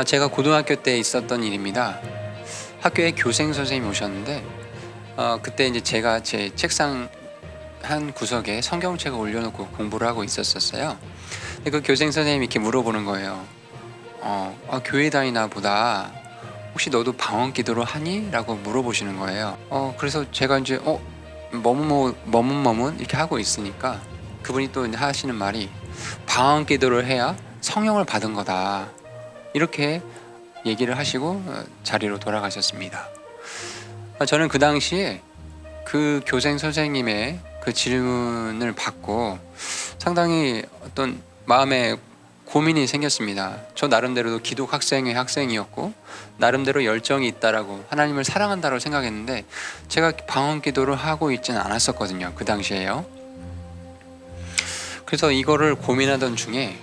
제가 고등학교 때 있었던 일입니다. 학교에 교생 선생님이 오셨는데 그때 이제 제가 제 책상 한 구석에 성경책을 올려놓고 공부를 하고 있었어요. 근데 그 교생 선생님이 이렇게 물어보는 거예요. 교회 다니나 보다. 혹시 너도 방언 기도를 하니? 라고 물어보시는 거예요. 그래서 제가 이제 머뭇머뭇 이렇게 하고 있으니까 그분이 또 하시는 말이 방언 기도를 해야 성령을 받은 거다. 이렇게 얘기를 하시고 자리로 돌아가셨습니다. 저는 그 당시에 그 교생 선생님의 그 질문을 받고 상당히 어떤 마음에 고민이 생겼습니다. 저 나름대로도 기독 학생의 학생이었고 나름대로 열정이 있다라고 하나님을 사랑한다고 생각했는데 제가 방언 기도를 하고 있지는 않았었거든요. 그 당시에요. 그래서 이거를 고민하던 중에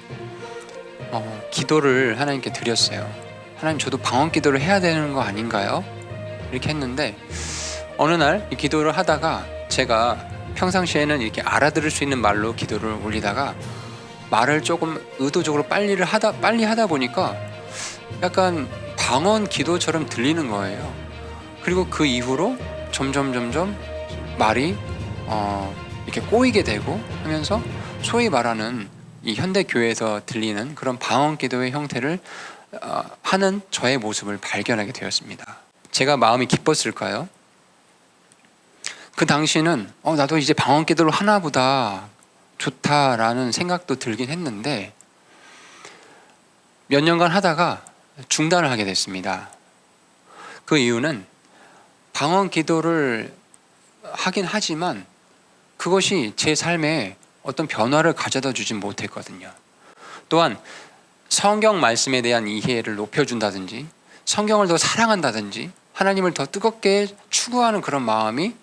기도를 하나님께 드렸어요. 하나님, 저도 방언 기도를 해야 되는 거 아닌가요? 이렇게 했는데 어느 날 이 기도를 하다가 제가 평상시에는 이렇게 알아들을 수 있는 말로 기도를 올리다가 말을 조금 의도적으로 빨리 하다 보니까 약간 방언 기도처럼 들리는 거예요. 그리고 그 이후로 점점 말이 이렇게 꼬이게 되고 하면서 소위 말하는 이 현대 교회에서 들리는 그런 방언 기도의 형태를 하는 저의 모습을 발견하게 되었습니다. 제가 마음이 기뻤을까요? 그 당시는 나도 이제 방언 기도를 하나 보다, 좋다라는 생각도 들긴 했는데 몇 년간 하다가 중단을 하게 됐습니다. 그 이유는 방언 기도를 하긴 하지만 그것이 제 삶에 어떤 변화를 가져다 주진 못했거든요. 또한 성경 말씀에 대한 이해를 높여준다든지 성경을 더 사랑한다든지 하나님을 더 뜨겁게 추구하는 그런 마음이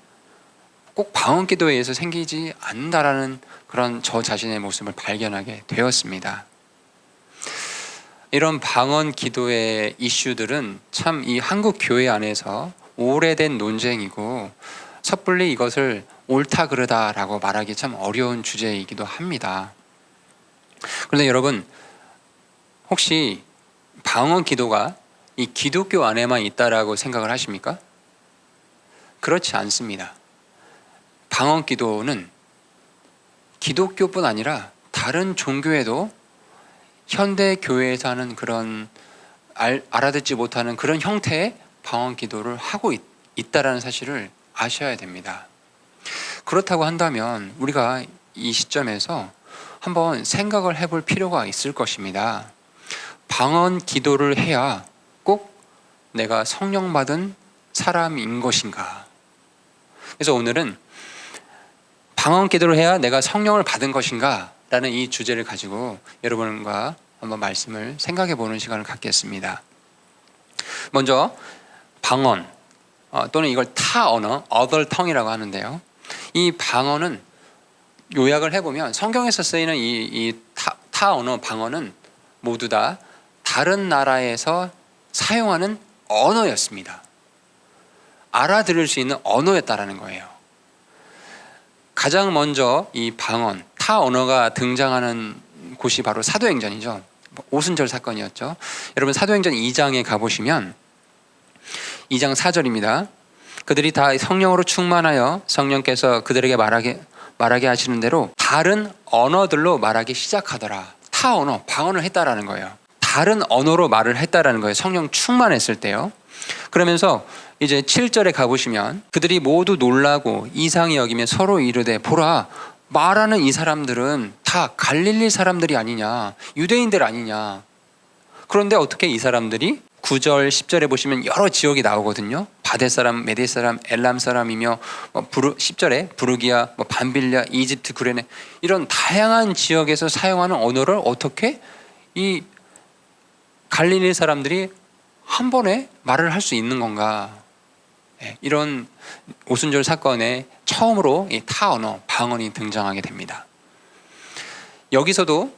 꼭 방언 기도에 의해서 생기지 않는다라는 그런 저 자신의 모습을 발견하게 되었습니다. 이런 방언 기도의 이슈들은 참 이 한국 교회 안에서 오래된 논쟁이고 섣불리 이것을 옳다 그르다라고 말하기 참 어려운 주제이기도 합니다. 그런데 여러분, 혹시 방언 기도가 이 기독교 안에만 있다라고 생각을 하십니까? 그렇지 않습니다. 방언 기도는 기독교뿐 아니라 다른 종교에도 현대 교회에서 하는 그런 알아듣지 못하는 그런 형태의 방언 기도를 하고 있다라는 사실을 아셔야 됩니다. 그렇다고 한다면 우리가 이 시점에서 한번 생각을 해볼 필요가 있을 것입니다. 방언 기도를 해야 꼭 내가 성령 받은 사람인 것인가? 그래서 오늘은 방언 기도를 해야 내가 성령을 받은 것인가? 라는 이 주제를 가지고 여러분과 한번 말씀을 생각해 보는 시간을 갖겠습니다. 먼저 방언 또는 이걸 타 언어, other tongue이라고 하는데요. 이 방언은 요약을 해보면 성경에서 쓰이는 이 타 언어, 방언은 모두 다 다른 나라에서 사용하는 언어였습니다. 알아들을 수 있는 언어였다라는 거예요. 가장 먼저 이 방언, 타 언어가 등장하는 곳이 바로 사도행전이죠. 오순절 사건이었죠. 여러분 사도행전 2장에 가보시면 2장 4절입니다. 그들이 다 성령으로 충만하여 성령께서 그들에게 말하게 하시는 대로 다른 언어들로 말하기 시작하더라. 타 언어, 방언을 했다라는 거예요. 다른 언어로 말을 했다라는 거예요. 성령 충만했을 때요. 그러면서 이제 7절에 가보시면 그들이 모두 놀라고 이상히 여기며 서로 이르되 보라, 말하는 이 사람들은 다 갈릴리 사람들이 아니냐, 유대인들 아니냐. 그런데 어떻게 이 사람들이 9절 10절에 보시면 여러 지역이 나오거든요. 바데 사람, 메데 사람, 엘람 사람이며 10절에 부르기아, 밤빌랴, 이집트, 구레네, 이런 다양한 지역에서 사용하는 언어를 어떻게 이 갈릴리 사람들이 한 번에 말을 할 수 있는 건가? 이런 오순절 사건에 처음으로 이 타 언어, 방언이 등장하게 됩니다. 여기서도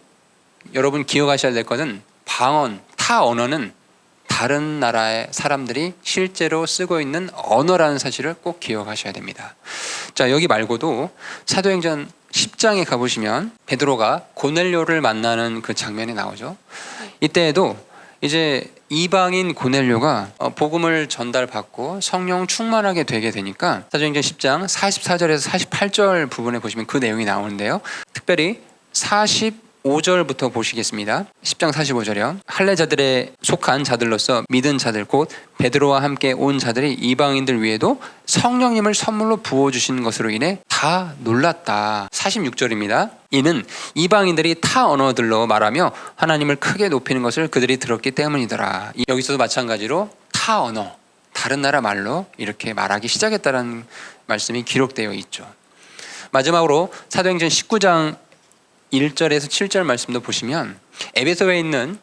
여러분 기억하셔야 될 것은 방언, 타 언어는 다른 나라의 사람들이 실제로 쓰고 있는 언어라는 사실을 꼭 기억하셔야 됩니다. 자, 여기 말고도 사도행전 10장에 가보시면 베드로가 고넬료를 만나는 그 장면이 나오죠. 이때에도 이제 이방인 고넬료가 복음을 전달받고 성령 충만하게 되게 되니까 사도행전 10장 44절에서 48절 부분에 보시면 그 내용이 나오는데요. 특별히 45절부터 보시겠습니다. 10장 45절이요. 할례자들에 속한 자들로서 믿은 자들 곧 베드로와 함께 온 자들이 이방인들 위에도 성령님을 선물로 부어주신 것으로 인해 다 놀랐다. 46절입니다. 이는 이방인들이 타 언어들로 말하며 하나님을 크게 높이는 것을 그들이 들었기 때문이더라. 여기서도 마찬가지로 타 언어, 다른 나라 말로 이렇게 말하기 시작했다는 말씀이 기록되어 있죠. 마지막으로 사도행전 19장 1절에서 7절 말씀도 보시면 에베소에 있는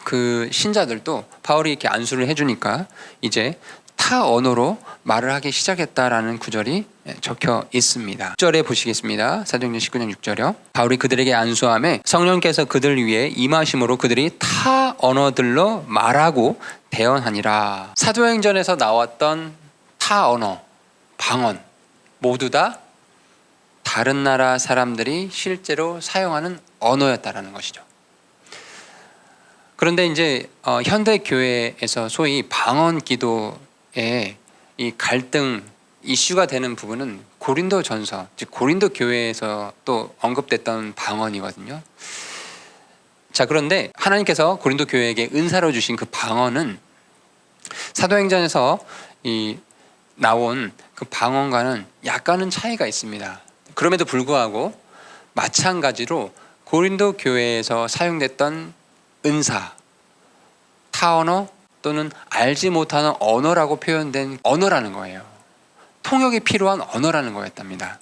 그 신자들도 바울이 이렇게 안수를 해주니까 이제 타 언어로 말을 하기 시작했다라는 구절이 적혀 있습니다. 6절에 보시겠습니다. 사도행전 19장 6절이요. 바울이 그들에게 안수하며 성령께서 그들 위에 임하심으로 그들이 타 언어들로 말하고 대언하니라. 사도행전에서 나왔던 타 언어, 방언 모두 다 다른 나라 사람들이 실제로 사용하는 언어였다라는 것이죠. 그런데 이제 현대 교회에서 소위 방언 기도에 이 갈등 이슈가 되는 부분은 고린도전서, 즉 고린도 교회에서 또 언급됐던 방언이거든요. 자, 그런데 하나님께서 고린도 교회에게 은사로 주신 그 방언은 사도행전에서 이 나온 그 방언과는 약간은 차이가 있습니다. 그럼에도 불구하고 마찬가지로 고린도 교회에서 사용됐던 은사, 타언어 또는 알지 못하는 언어라고 표현된 언어라는 거예요. 통역이 필요한 언어라는 거였답니다.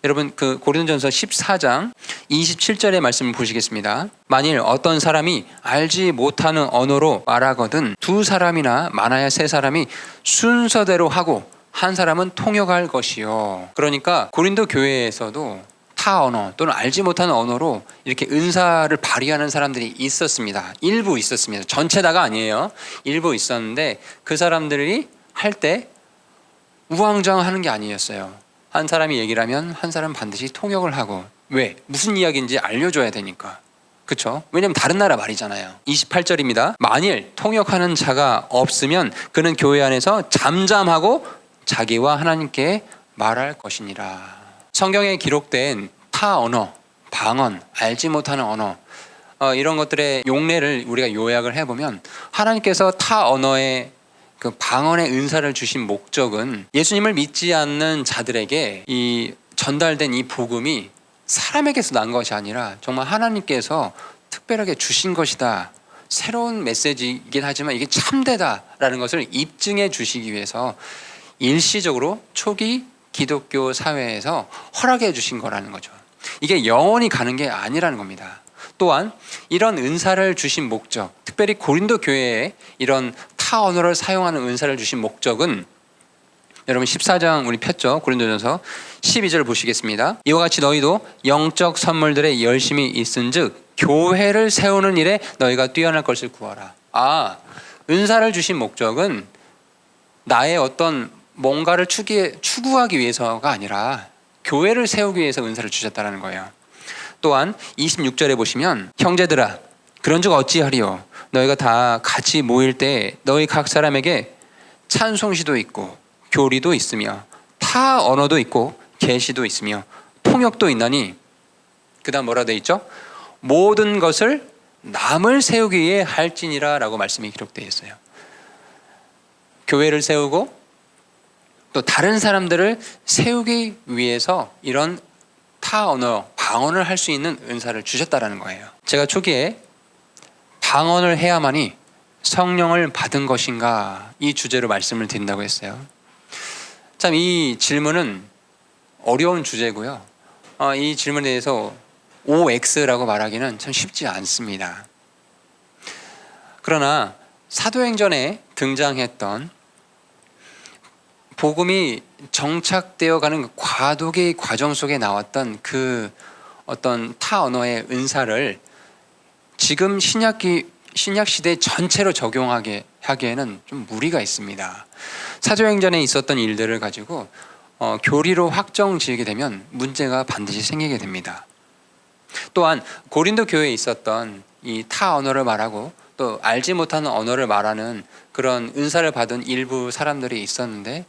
여러분 그 고린도전서 14장 27절의 말씀을 보시겠습니다. 만일 어떤 사람이 알지 못하는 언어로 말하거든 두 사람이나 많아야 세 사람이 순서대로 하고 한 사람은 통역할 것이요. 그러니까 고린도 교회에서도 타 언어 또는 알지 못하는 언어로 이렇게 은사를 발휘하는 사람들이 있었습니다. 일부 있었습니다. 전체 다가 아니에요. 일부 있었는데 그 사람들이 할 때 우왕좌왕하는 게 아니었어요. 한 사람이 얘기를 하면 한 사람은 반드시 통역을 하고. 왜? 무슨 이야기인지 알려줘야 되니까. 그렇죠? 왜냐하면 다른 나라 말이잖아요. 28절입니다. 만일 통역하는 자가 없으면 그는 교회 안에서 잠잠하고 자기와 하나님께 말할 것이니라. 성경에 기록된 타 언어, 방언, 알지 못하는 언어 이런 것들의 용례를 우리가 요약을 해보면 하나님께서 타 언어의 그 방언의 은사를 주신 목적은 예수님을 믿지 않는 자들에게 이 전달된 이 복음이 사람에게서 난 것이 아니라 정말 하나님께서 특별하게 주신 것이다. 새로운 메시지이긴 하지만 이게 참되다라는 것을 입증해 주시기 위해서 일시적으로 초기 기독교 사회에서 허락해 주신 거라는 거죠. 이게 영원히 가는 게 아니라는 겁니다. 또한 이런 은사를 주신 목적, 특별히 고린도 교회에 이런 타 언어를 사용하는 은사를 주신 목적은 여러분 14장 우리 폈죠. 고린도전서 12절 보시겠습니다. 이와 같이 너희도 영적 선물들에 열심히 있은즉 교회를 세우는 일에 너희가 뛰어날 것을 구하라. 은사를 주신 목적은 나의 어떤 뭔가를 추구하기 위해서가 아니라 교회를 세우기 위해서 은사를 주셨다는 거예요. 또한 26절에 보시면 형제들아 그런즉 어찌하리요 너희가 다 같이 모일 때 너희 각 사람에게 찬송시도 있고 교리도 있으며 타 언어도 있고 계시도 있으며 통역도 있나니 그 다음 뭐라 되어 있죠? 모든 것을 남을 세우기 위해 할지니라 라고 말씀이 기록되어 있어요. 교회를 세우고 또 다른 사람들을 세우기 위해서 이런 타 언어, 방언을 할 수 있는 은사를 주셨다라는 거예요. 제가 초기에 방언을 해야만이 성령을 받은 것인가 이 주제로 말씀을 드린다고 했어요. 참 이 질문은 어려운 주제고요. 이 질문에 대해서 OX라고 말하기는 참 쉽지 않습니다. 그러나 사도행전에 등장했던 복음이 정착되어 가는 그 과도기의 과정 속에 나왔던 그 어떤 타 언어의 은사를 지금 신약 시대 전체로 적용하기에는 좀 무리가 있습니다. 사도행전에 있었던 일들을 가지고 교리로 확정 지으게 되면 문제가 반드시 생기게 됩니다. 또한 고린도 교회에 있었던 이 타 언어를 말하고 또 알지 못하는 언어를 말하는 그런 은사를 받은 일부 사람들이 있었는데,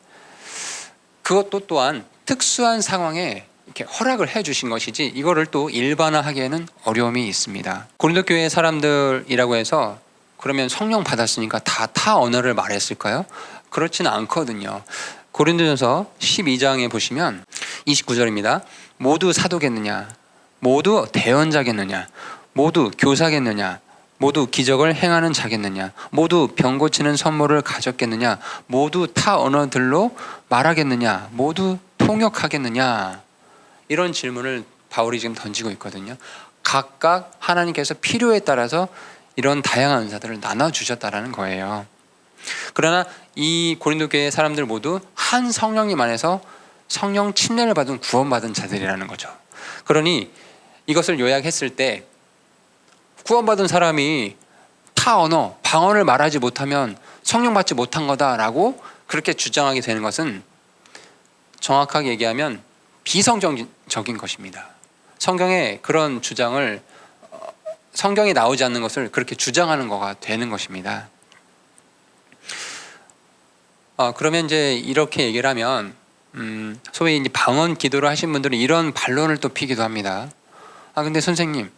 그것도 또한 특수한 상황에 이렇게 허락을 해 주신 것이지 이거를 또 일반화하기에는 어려움이 있습니다. 고린도 교회 사람들이라고 해서 그러면 성령 받았으니까 다 타 언어를 말했을까요? 그렇지는 않거든요. 고린도전서 12장에 보시면 29절입니다. 모두 사도겠느냐? 모두 대언자겠느냐? 모두 교사겠느냐? 모두 기적을 행하는 자겠느냐? 모두 병 고치는 선물을 가졌겠느냐? 모두 타 언어들로 말하겠느냐? 모두 통역하겠느냐? 이런 질문을 바울이 지금 던지고 있거든요. 각각 하나님께서 필요에 따라서 이런 다양한 은사들을 나눠주셨다라는 거예요. 그러나 이 고린도 교회 사람들 모두 한 성령님 안에서 성령 침례를 받은 구원받은 자들이라는 거죠. 그러니 이것을 요약했을 때 구원받은 사람이 타 언어, 방언을 말하지 못하면 성령 받지 못한 거다라고 그렇게 주장하게 되는 것은 정확하게 얘기하면 비성경적인 것입니다. 성경에 그런 주장을, 성경에 나오지 않는 것을 그렇게 주장하는 거가 되는 것입니다. 그러면 이제 이렇게 얘기를 하면 소위 이제 방언 기도를 하신 분들은 이런 반론을 또 피기도 합니다. 근데 선생님,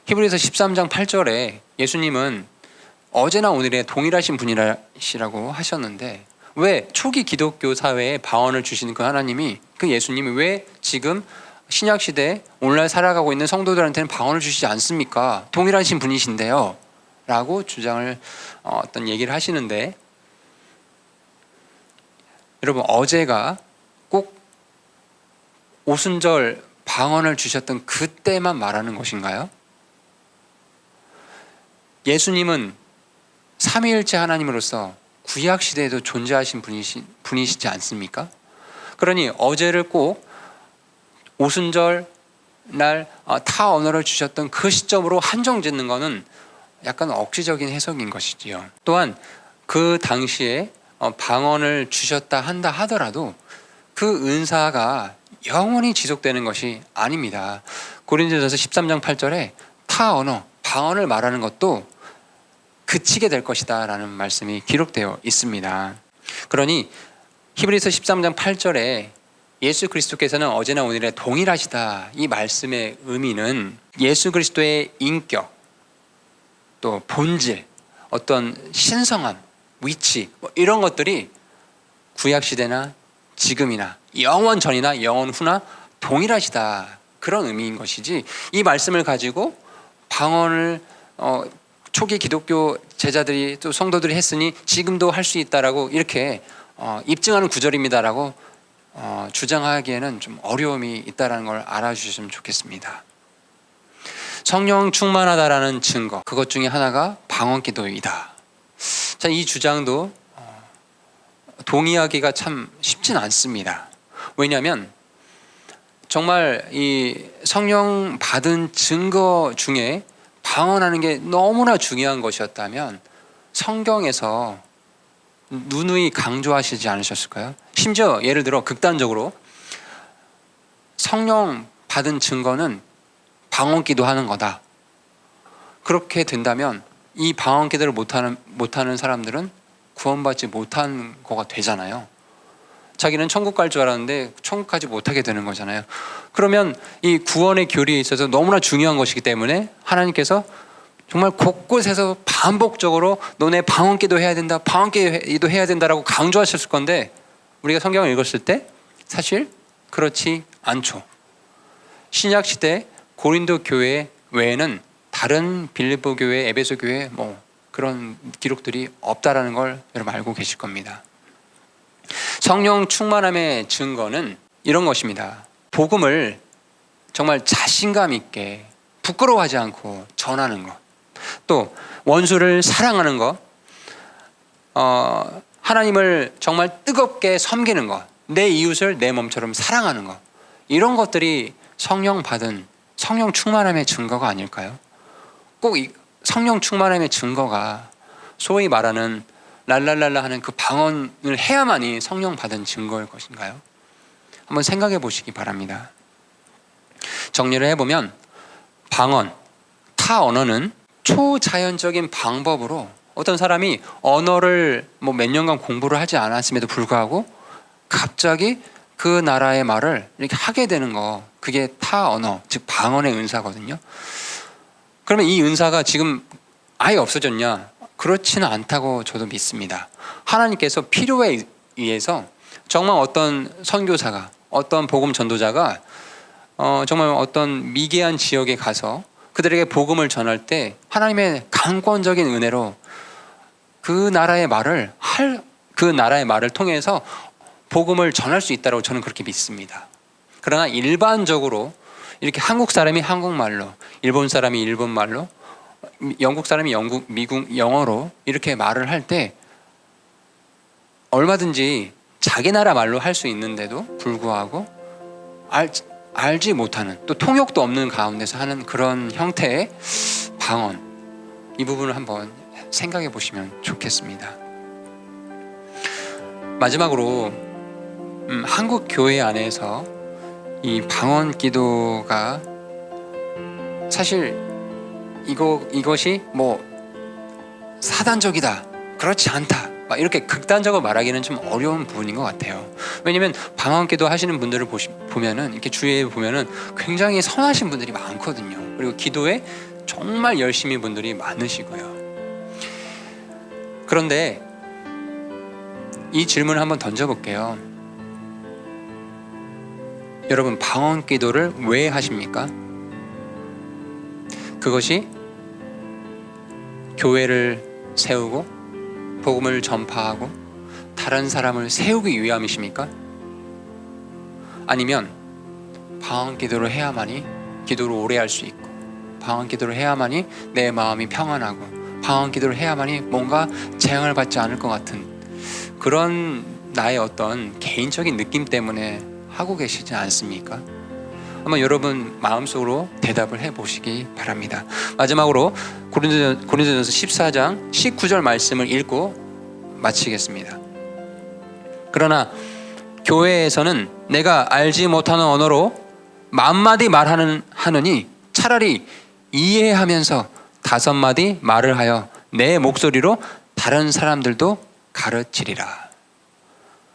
히브리서 13장 8절에 예수님은 어제나 오늘에 동일하신 분이시라고 하셨는데 왜 초기 기독교 사회에 방언을 주시는 그 하나님이, 그 예수님이 왜 지금 신약 시대에 오늘날 살아가고 있는 성도들한테는 방언을 주시지 않습니까? 동일하신 분이신데요 라고 주장을 어떤 얘기를 하시는데, 여러분, 어제가 꼭 오순절 방언을 주셨던 그때만 말하는 것인가요? 예수님은 삼위일체 하나님으로서 구약 시대에도 존재하신 분이시지 않습니까? 그러니 어제를 꼭 오순절 날 타 언어를 주셨던 그 시점으로 한정짓는 것은 약간 억지적인 해석인 것이지요. 또한 그 당시에 방언을 주셨다 한다 하더라도 그 은사가 영원히 지속되는 것이 아닙니다. 고린도전서 13장 8절에 타 언어, 방언을 말하는 것도 그치게 될 것이다 라는 말씀이 기록되어 있습니다. 그러니 히브리서 13장 8절에 예수 그리스도께서는 어제나 오늘에 동일하시다, 이 말씀의 의미는 예수 그리스도의 인격, 또 본질, 어떤 신성함, 위치, 이런 것들이 구약시대나 지금이나 영원 전이나 영원 후나 동일하시다, 그런 의미인 것이지, 이 말씀을 가지고 방언을 초기 기독교 제자들이 또 성도들이 했으니 지금도 할 수 있다라고 이렇게 입증하는 구절입니다라고 주장하기에는 좀 어려움이 있다는 걸 알아주셨으면 좋겠습니다. 성령 충만하다라는 증거, 그것 중에 하나가 방언 기도이다. 자, 이 주장도 동의하기가 참 쉽진 않습니다. 왜냐하면 정말 이 성령 받은 증거 중에 방언하는 게 너무나 중요한 것이었다면 성경에서 누누이 강조하시지 않으셨을까요? 심지어 예를 들어 극단적으로 성령 받은 증거는 방언 기도하는 거다, 그렇게 된다면 이 방언 기도를 못하는 사람들은 구원받지 못한 거가 되잖아요. 자기는 천국 갈 줄 알았는데 천국 가지 못하게 되는 거잖아요. 그러면 이 구원의 교리에 있어서 너무나 중요한 것이기 때문에 하나님께서 정말 곳곳에서 반복적으로 너네 방언 기도 해야 된다, 방언 기도 해야 된다라고 강조하셨을 건데, 우리가 성경을 읽었을 때 사실 그렇지 않죠. 신약 시대 고린도 교회 외에는 다른 빌립보 교회, 에베소 교회 그런 기록들이 없다라는 걸 여러분 알고 계실 겁니다. 성령 충만함의 증거는 이런 것입니다. 복음을 정말 자신감 있게 부끄러워하지 않고 전하는 것, 또 원수를 사랑하는 것, 하나님을 정말 뜨겁게 섬기는 것, 내 이웃을 내 몸처럼 사랑하는 것, 이런 것들이 성령 받은 성령 충만함의 증거가 아닐까요? 꼭 이 성령 충만함의 증거가 소위 말하는 랄랄랄라 하는 그 방언을 해야만이 성령 받은 증거일 것인가요? 한번 생각해 보시기 바랍니다. 정리를 해보면 방언, 타 언어는 초자연적인 방법으로 어떤 사람이 언어를 뭐 몇 년간 공부를 하지 않았음에도 불구하고 갑자기 그 나라의 말을 이렇게 하게 되는 거, 그게 타 언어, 즉 방언의 은사거든요. 그러면 이 은사가 지금 아예 없어졌냐? 그렇지는 않다고 저도 믿습니다. 하나님께서 필요에 의해서 정말 어떤 선교사가, 어떤 복음 전도자가 정말 어떤 미개한 지역에 가서 그들에게 복음을 전할 때 하나님의 강권적인 은혜로 그 나라의 말을 통해서 복음을 전할 수 있다고 저는 그렇게 믿습니다. 그러나 일반적으로 이렇게 한국 사람이 한국말로, 일본 사람이 일본말로, 영국 사람이 미국 영어로 이렇게 말을 할 때 얼마든지 자기 나라 말로 할 수 있는데도 불구하고 알지 못하는, 또 통역도 없는 가운데서 하는 그런 형태의 방언, 이 부분을 한번 생각해 보시면 좋겠습니다. 마지막으로 한국 교회 안에서 이 방언 기도가 사실 이것이 뭐 사단적이다, 그렇지 않다, 막 이렇게 극단적으로 말하기는 좀 어려운 부분인 것 같아요. 왜냐하면 방언 기도 하시는 분들을 보면은, 이렇게 주위에 보면은 굉장히 선하신 분들이 많거든요. 그리고 기도에 정말 열심히 분들이 많으시고요. 그런데 이 질문을 한번 던져볼게요. 여러분, 방언 기도를 왜 하십니까? 그것이 교회를 세우고 복음을 전파하고 다른 사람을 세우기 위함이십니까? 아니면 방언 기도를 해야만이 기도를 오래 할 수 있고, 방언 기도를 해야만이 내 마음이 평안하고, 방언 기도를 해야만이 뭔가 재앙을 받지 않을 것 같은 그런 나의 어떤 개인적인 느낌 때문에 하고 계시지 않습니까? 한번 여러분 마음속으로 대답을 해보시기 바랍니다. 마지막으로 고린도전서 14장 19절 말씀을 읽고 마치겠습니다. 그러나 교회에서는 내가 알지 못하는 언어로 만마디 하느니 차라리 이해하면서 5마디 말을 하여 내 목소리로 다른 사람들도 가르치리라.